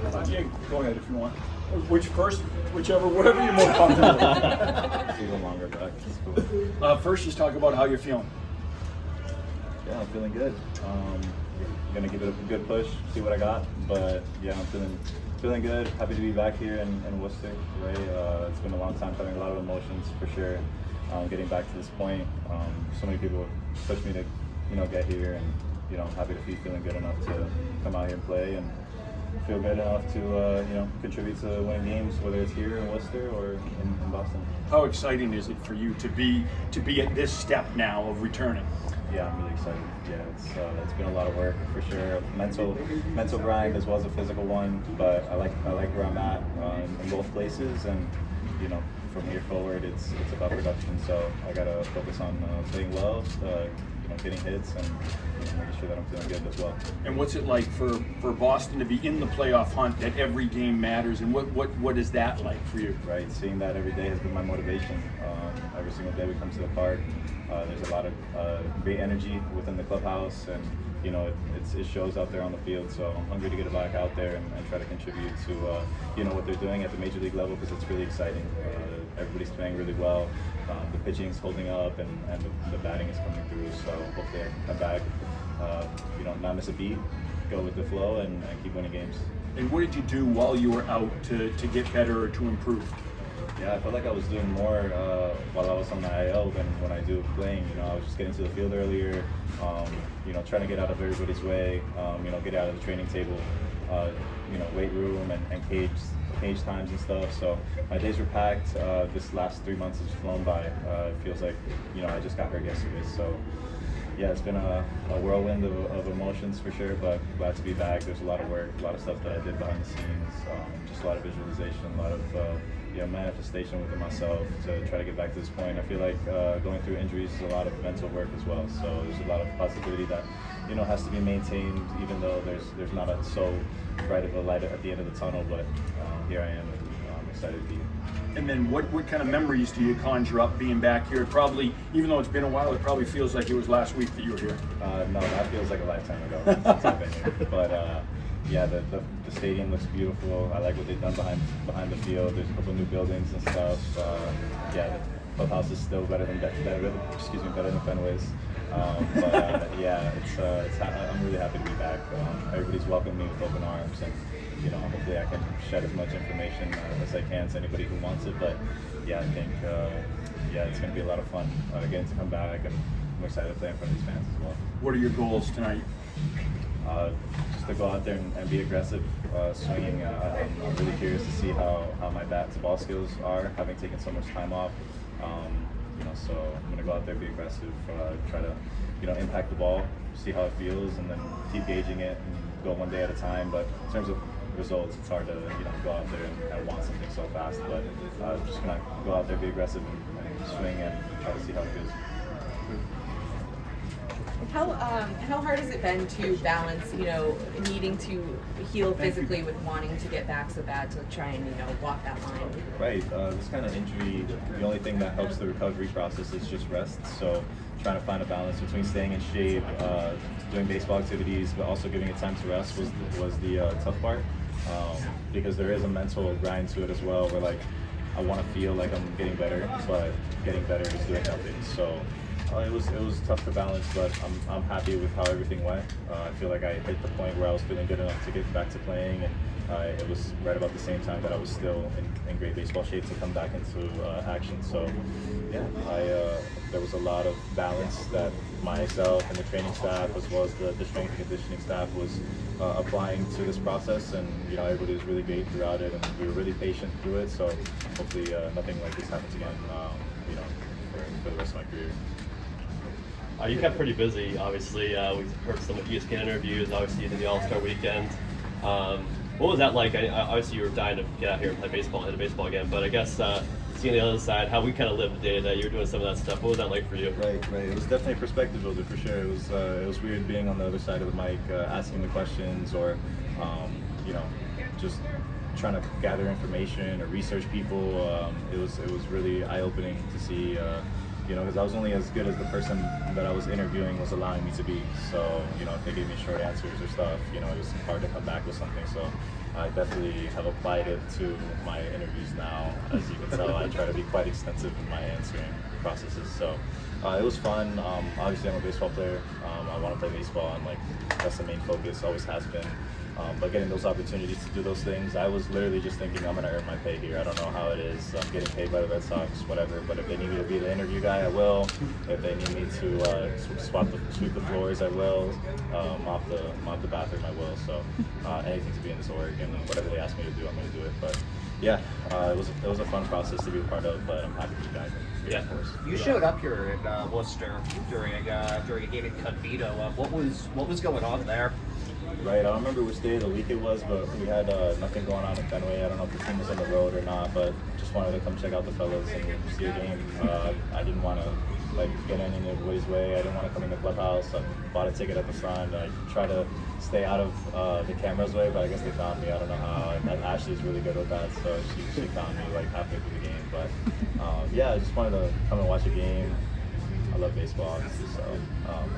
Yeah, go ahead if you want. Which first, whichever, whatever you're more comfortable with. It's a little longer back. It's cool. First, just talk about how you're feeling. Yeah, I'm feeling good. Gonna give it a good push, see what I got. But yeah, I'm feeling good. Happy to be back here in Worcester. Right? It's been a long time coming. A lot of emotions for sure. Getting back to this point. So many people pushed me to, get here, and happy to be feeling good enough to come out here and play and feel good enough to contribute to winning games, whether it's here in Worcester or in Boston. How exciting is it for you to be at this step now of returning? Yeah, I'm really excited. Yeah, it's been a lot of work for sure. Mental grind as well as a physical one. But I like where I'm at in both places, and from here forward, it's about production. So I gotta focus on playing well, getting hits, and making sure that I'm feeling good as well. And what's it like for Boston to be in the playoff hunt, that every game matters, and what is that like for you? Right, seeing that every day has been my motivation. Every single day we come to the park, there's a lot of great energy within the clubhouse, and it shows out there on the field. So I'm hungry to get back out there and try to contribute to what they're doing at the major league level, because it's really exciting. Everybody's playing really well. The pitching's holding up, and the batting is coming through. So hopefully I can come back, not miss a beat, go with the flow, and keep winning games. And what did you do while you were out to get better or to improve? Yeah, I felt like I was doing more while I was on the IL than when I do playing. I was just getting to the field earlier, trying to get out of everybody's way, get out of the training table, weight room and cage times and stuff. So my days were packed. This last 3 months has flown by. It feels like, I just got hurt yesterday. So yeah, it's been a whirlwind of emotions for sure, but glad to be back. There's a lot of work, a lot of stuff that I did behind the scenes, just a lot of visualization, a lot of manifestation within myself to try to get back to this point. I feel like going through injuries is a lot of mental work as well. So there's a lot of positivity that has to be maintained, even though there's not a so bright of a light at the end of the tunnel. But here I am, and I'm excited to be here. And then what kind of memories do you conjure up being back here? It probably, even though it's been a while, it probably feels like it was last week that you were here. No, that feels like a lifetime ago since I've been here. But yeah, the stadium looks beautiful. I like what they've done behind the field. There's a couple new buildings and stuff. Yeah, the clubhouse is still better than Fenway's. But yeah, I'm really happy to be back. Everybody's welcomed me with open arms, and hopefully I can shed as much information as I can to anybody who wants it. But yeah, I think it's going to be a lot of fun getting to come back, and I'm excited to play in front of these fans as well. What are your goals tonight? Just to go out there and be aggressive, swinging. I'm really curious to see how my bat to ball skills are, having taken so much time off. So I'm gonna go out there, be aggressive, try to impact the ball, see how it feels, and then keep gauging it and go one day at a time. But in terms of results, it's hard to go out there and kind of want something so fast. But I'm just gonna go out there, be aggressive, and swing, and try to see how it feels. How hard has it been to balance, needing to heal physically with wanting to get back so bad to try and, walk that line? Right. This kind of injury, the only thing that helps the recovery process is just rest. So trying to find a balance between staying in shape, doing baseball activities, but also giving it time to rest was the tough part. Because there is a mental grind to it as well, where I want to feel like I'm getting better, but getting better is doing nothing. So it was tough to balance, but I'm happy with how everything went. I feel like I hit the point where I was feeling good enough to get back to playing, and it was right about the same time that I was still in great baseball shape to come back into action. So yeah, there was a lot of balance that myself and the training staff, as well as the strength and conditioning staff, was applying to this process, and everybody was really great throughout it, and we were really patient through it. So hopefully nothing like this happens again, for the rest of my career. You kept pretty busy, obviously. We've heard some ESPN interviews, obviously you did the All-Star weekend. What was that like? Obviously you were dying to get out here and play baseball, hit a baseball again, but I guess seeing the other side, how we kind of lived the day that you were doing some of that stuff, what was that like for you? Right. It was definitely a perspective builder for sure. It was weird being on the other side of the mic, asking the questions, or just trying to gather information or research people. It was really eye-opening to see. Because I was only as good as the person that I was interviewing was allowing me to be. So, if they gave me short answers or stuff, it was hard to come back with something. So, I definitely have applied it to my interviews now. As you can tell, I try to be quite extensive in my answering processes. So it was fun. Obviously, I'm a baseball player. I want to play baseball, and like that's the main focus. Always has been. But getting those opportunities to do those things, I was literally just thinking I'm going to earn my pay here. I don't know how it is. I'm getting paid by the Red Sox, whatever. But if they need me to be the interview guy, I will. If they need me to sweep the floors, I will. Mop the bathroom, I will. So anything to be in this org, and whatever they ask me to do, I'm going to do it. But yeah, it was a fun process to be a part of. But I'm happy to be back. Yeah, of course. You showed up here in Worcester during a game in Convito. What was going on there? Right, I don't remember which day of the week it was, but we had nothing going on in Fenway. I don't know if the team was on the road or not, but just wanted to come check out the fellas and see a game. I didn't want to get in anybody's way. I didn't want to come in the clubhouse. I bought a ticket at the front. I tried to stay out of the camera's way, but I guess they found me. I don't know how. And Ashley's really good with that, so she found me halfway through the game. But yeah, I just wanted to come and watch a game. I love baseball, obviously, so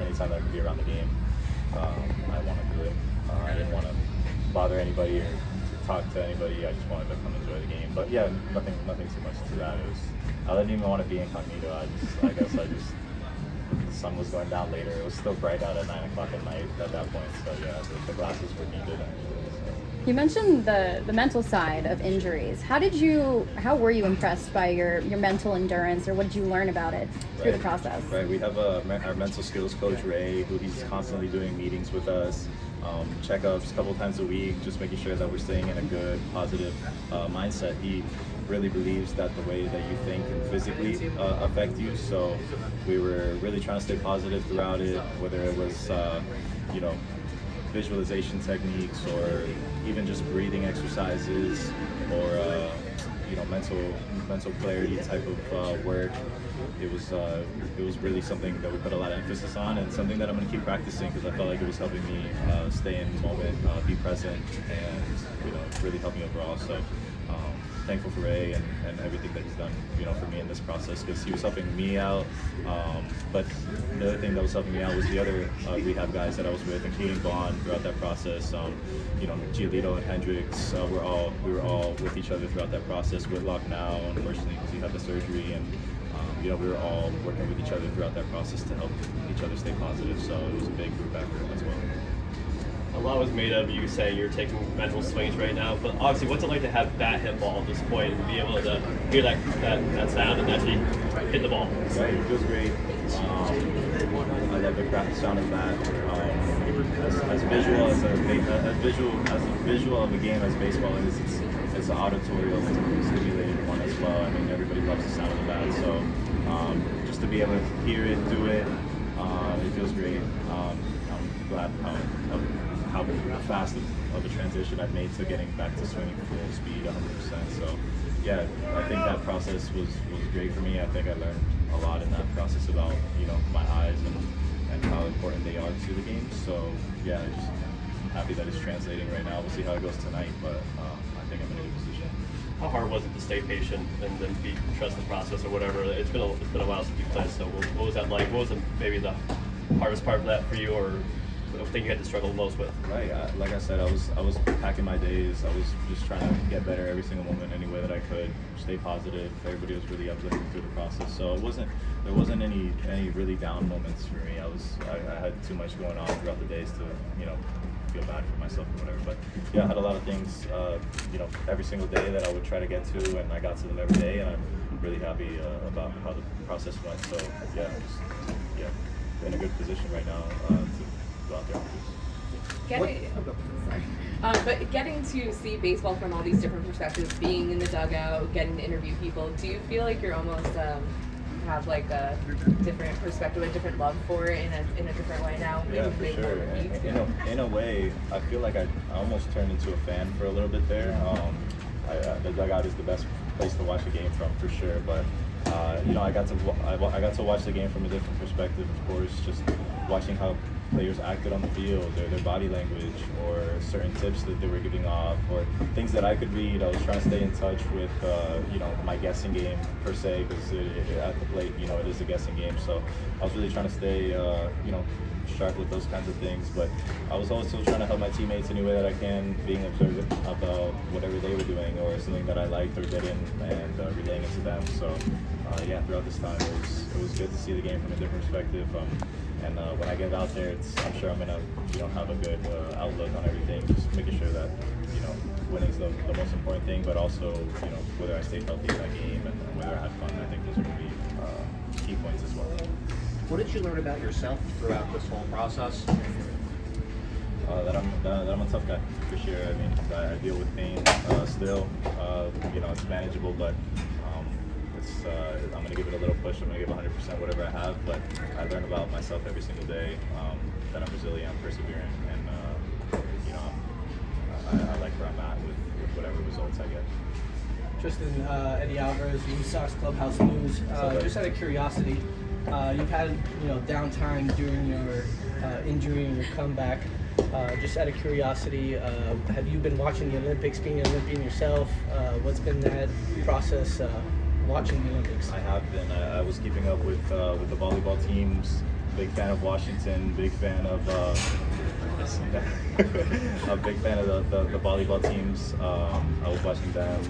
anytime I can be around the game, I want to do it. I didn't want to bother anybody or talk to anybody. I just wanted to come enjoy the game. But yeah, nothing too much to that. I didn't even want to be incognito. I guess the sun was going down later. It was still bright out at 9 o'clock at night at that point. So yeah, the glasses were needed actually. So. You mentioned the mental side of injuries. How were you impressed by your mental endurance, or what did you learn about it through the process? Right, we have our mental skills coach, Ray, who he's constantly doing meetings with us, checkups a couple times a week, just making sure that we're staying in a good, positive mindset. He really believes that the way that you think can physically affect you, so we were really trying to stay positive throughout it, whether it was, visualization techniques or even just breathing exercises or mental clarity type of work. It was really something that we put a lot of emphasis on, and something that I'm going to keep practicing because I felt like it was helping me stay in the moment, be present, and really help me overall. So thankful for Ray and everything that he's done, for me in this process, because he was helping me out. But the other thing that was helping me out was the other rehab guys that I was with, including Vaughn, throughout that process. Giolito and Hendricks, we were all with each other throughout that process. Whitlock now, unfortunately, because he had the surgery, and we were all working with each other throughout that process to help each other stay positive. So it was a big group effort as well. A lot was made of you saying you're taking mental swings right now, but obviously, what's it like to have bat hit ball at this point and be able to hear that sound and actually hit the ball? Right, it feels great. I love the craft sound of that. As visual of a game as baseball is, it's an auditorial stimulated one as well. I mean, everybody loves the sound of the bat, so just to be able to hear it, do it, it feels great. I'm glad how fast of a transition I've made to getting back to swinging full speed 100%. So yeah, I think that process was great for me. I think I learned a lot in that process about my eyes and how important they are to the game. So yeah, I'm just happy that it's translating right now. We'll see how it goes tonight, but I think I'm in a good position. How hard was it to stay patient and then trust the process or whatever? It's been a while since you played. So what was that like? What was maybe the hardest part of that for you, or the thing you had to struggle the most with? Right, like I said, I was packing my days. I was just trying to get better every single moment any way that I could, stay positive. Everybody was really uplifting through the process, so there wasn't any really down moments for me. I had too much going on throughout the days to feel bad for myself or whatever. But yeah, I had a lot of things every single day that I would try to get to, and I got to them every day, and I'm really happy about how the process went. So yeah, in a good position right now to go out there. But getting to see baseball from all these different perspectives, being in the dugout, getting to interview people, do you feel like you're almost have like a different perspective, a different love for it in a different way now? Yeah, for sure. In a way, I feel like I almost turned into a fan for a little bit there. The dugout is the best place to watch a game from, for sure. But I got to watch the game from a different perspective. Of course, just watching how players acted on the field, or their body language, or certain tips that they were giving off, or things that I could read. I was trying to stay in touch with, my guessing game per se, because at the plate, it is a guessing game. So I was really trying to stay, sharp with those kinds of things. But I was also trying to help my teammates any way that I can, being observant about whatever they were doing or something that I liked or did in, and relaying it to them. So throughout this time, it was good to see the game from a different perspective. And when I get out there, I'm sure I'm gonna have a good outlook on everything. Just making sure that winning is the most important thing, but also whether I stayed healthy in that game and whether I had fun. I think those are gonna be key points as well. What did you learn about yourself throughout this whole process? That I'm a tough guy for sure. I mean, I deal with pain still. It's manageable, but I'm gonna give it a little push. I'm gonna give 100% whatever I have. But I learn about myself every single day. That I'm resilient, I'm persevering, and I like where I'm at with whatever results I get. Tristan, Eddie Alvarez, Blue Sox Clubhouse News. Just out of curiosity, you've had downtime during your injury and your comeback. Just out of curiosity, have you been watching the Olympics, being an Olympian yourself? What's been that process watching the Olympics? I have been. I was keeping up with the volleyball teams. Big fan of Washington. Big fan of a big fan of the volleyball teams. I was watching them.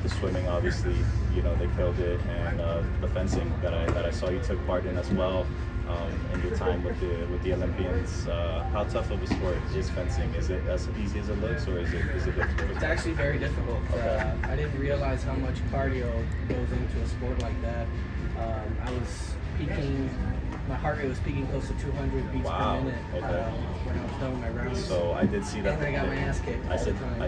The swimming, obviously, they killed it, and the fencing that I saw you took part in as well. In your time with the Olympians, how tough of a sport is fencing? Is it as easy as it looks, or is it difficult? It's actually very difficult. Okay. I didn't realize how much cardio goes into a sport like that. I was peaking, my heart rate was peaking close to 200 beats Wow. per minute Okay. when I was done with my rounds. So I did see that. And I got my ass kicked all the time.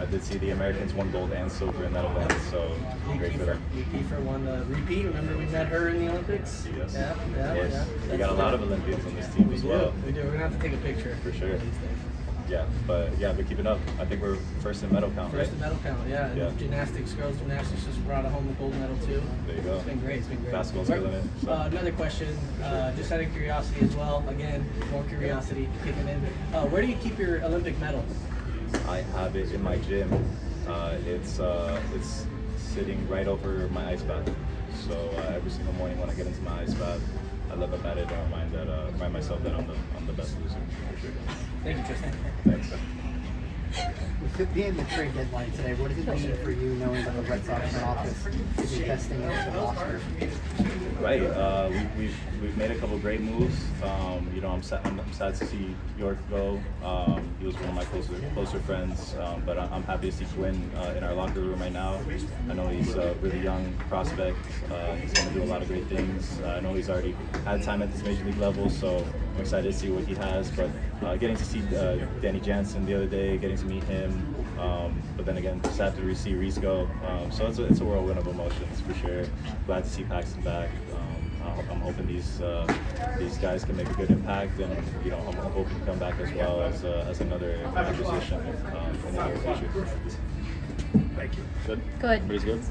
I did see the Americans won gold and silver in that event. So great for them. Kiefer won the repeat. Remember we met her in the Olympics? Yes. Yeah. Yes. We got a lot of Olympians on this team as well. We do. We're gonna have to take a picture For sure. these days. Yeah, but we're keeping up. I think we're first in medal count, First right? in medal count, yeah. And Yeah. Gymnastics, girls gymnastics just brought home the gold medal too. There you go. It's been great. Basketball's killing it. So. Another question, just out of curiosity as well. Again, more curiosity kicking in. Where do you keep your Olympic medal? I have it in my gym. It's sitting right over my ice bath. So every single morning when I get into my ice bath, I look up at it and remind myself that I'm the best loser for sure. Thank you, Tristan. Thanks. With it being the trade deadline today, what does it mean for you knowing that the Red Sox front office is investing into the roster? Right. We've made a couple great moves. I'm sad to see York go. He was one of my closer friends. But I'm happy to see Quinn in our locker room right now. I know he's a really young prospect. He's going to do a lot of great things. I know he's already had time at this major league level, so I'm excited to see what he has. But getting to see Danny Jansen the other day, getting to meet him. But then again, sad to see Reese go. So it's a whirlwind of emotions for sure. Glad to see Paxton back. I'm hoping these guys can make a good impact, and I'm hoping to come back as well as another acquisition in the near future. Thank you. Good. Good. Everybody's good.